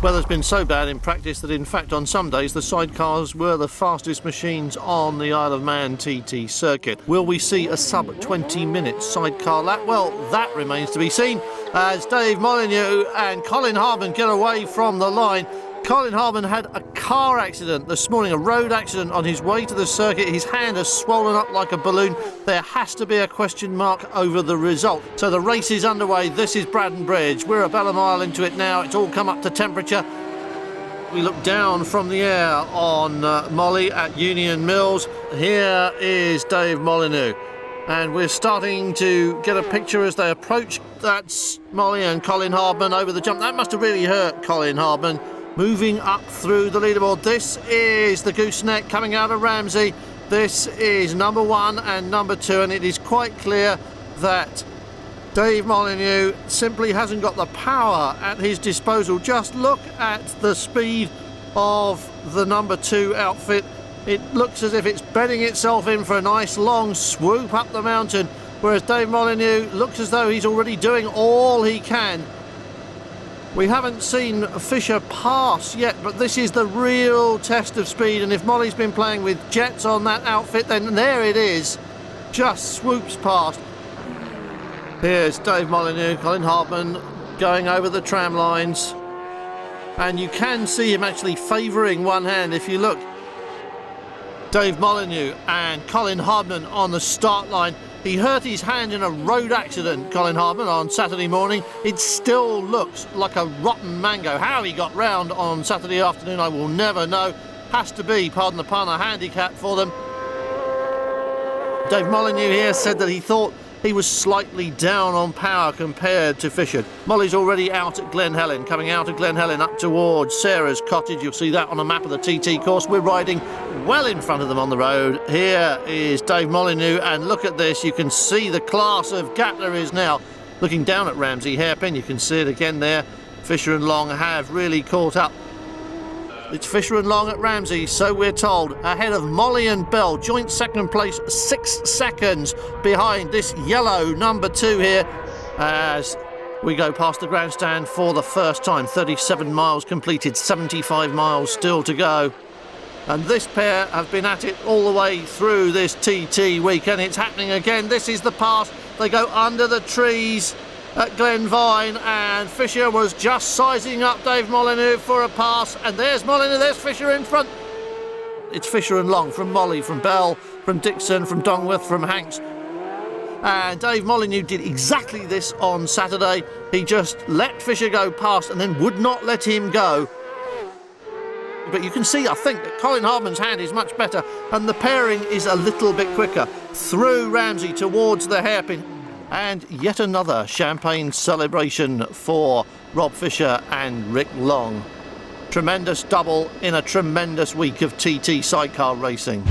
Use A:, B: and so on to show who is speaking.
A: Weather's been so bad in practice that in fact on some days the sidecars were the fastest machines on the Isle of Man TT circuit. Will we see a sub 20 minute sidecar lap? Well, that remains to be seen as Dave Molyneux and Colin Hardman get away from the line. Colin Hardman had a car accident this morning, a road accident on his way to the circuit. His hand has swollen up like a balloon. There has to be a question mark over the result. So the race is underway. This is Braddon Bridge. We're about a mile into it now. It's all come up to temperature. We look down from the air on Molly at Union Mills. Here is Dave Molyneux. And we're starting to get a picture as they approach. That's Molly and Colin Hardman over the jump. That must have really hurt Colin Hardman. Moving up through the leaderboard, this is the gooseneck coming out of Ramsey. This is number 1 and number 2, and it is quite clear that Dave Molyneux simply hasn't got the power at his disposal. Just look at the speed of the number 2 outfit. It looks as if it's bedding itself in for a nice long swoop up the mountain, whereas Dave Molyneux looks as though he's already doing all he can. We haven't seen Fisher pass yet, but this is the real test of speed, and if Molly's been playing with jets on that outfit, then there it is, just swoops past. Here's Dave Molyneux, Colin Hardman going over the tram lines, and you can see him actually favouring one hand if you look. Dave Molyneux and Colin Hardman on the start line. He hurt his hand in a road accident, Colin Hardman, on Saturday morning. It still looks like a rotten mango. How he got round on Saturday afternoon, I will never know. Has to be, pardon the pun, a handicap for them. Dave Molyneux here said that he thought he was slightly down on power compared to Fisher. Molly's already out at Glen Helen, coming out of Glen Helen up towards Sarah's cottage. You'll see that on a map of the TT course. We're riding well in front of them on the road. Here is Dave Molyneux, and look at this. You can see the class of gap there is now. Looking down at Ramsey hairpin, you can see it again there. Fisher and Long have really caught up. It's Fisher and Long at Ramsey, so we're told, ahead of Molly and Bell. Joint second place, 6 seconds behind this yellow number 2 here as we go past the grandstand for the first time. 37 miles completed, 75 miles still to go. And this pair have been at it all the way through this TT week, and it's happening again. This is the pass. They go under the trees at Glenvine, and Fisher was just sizing up Dave Molyneux for a pass, and there's Molyneux, there's Fisher in front. It's Fisher and Long from Molly, from Bell, from Dixon, from Dongworth, from Hanks. And Dave Molyneux did exactly this on Saturday. He just let Fisher go past and then would not let him go. But you can see, I think, that Colin Hardman's hand is much better, and the pairing is a little bit quicker. Through Ramsey towards the hairpin. And yet another champagne celebration for Rob Fisher and Rick Long. Tremendous double in a tremendous week of TT sidecar racing.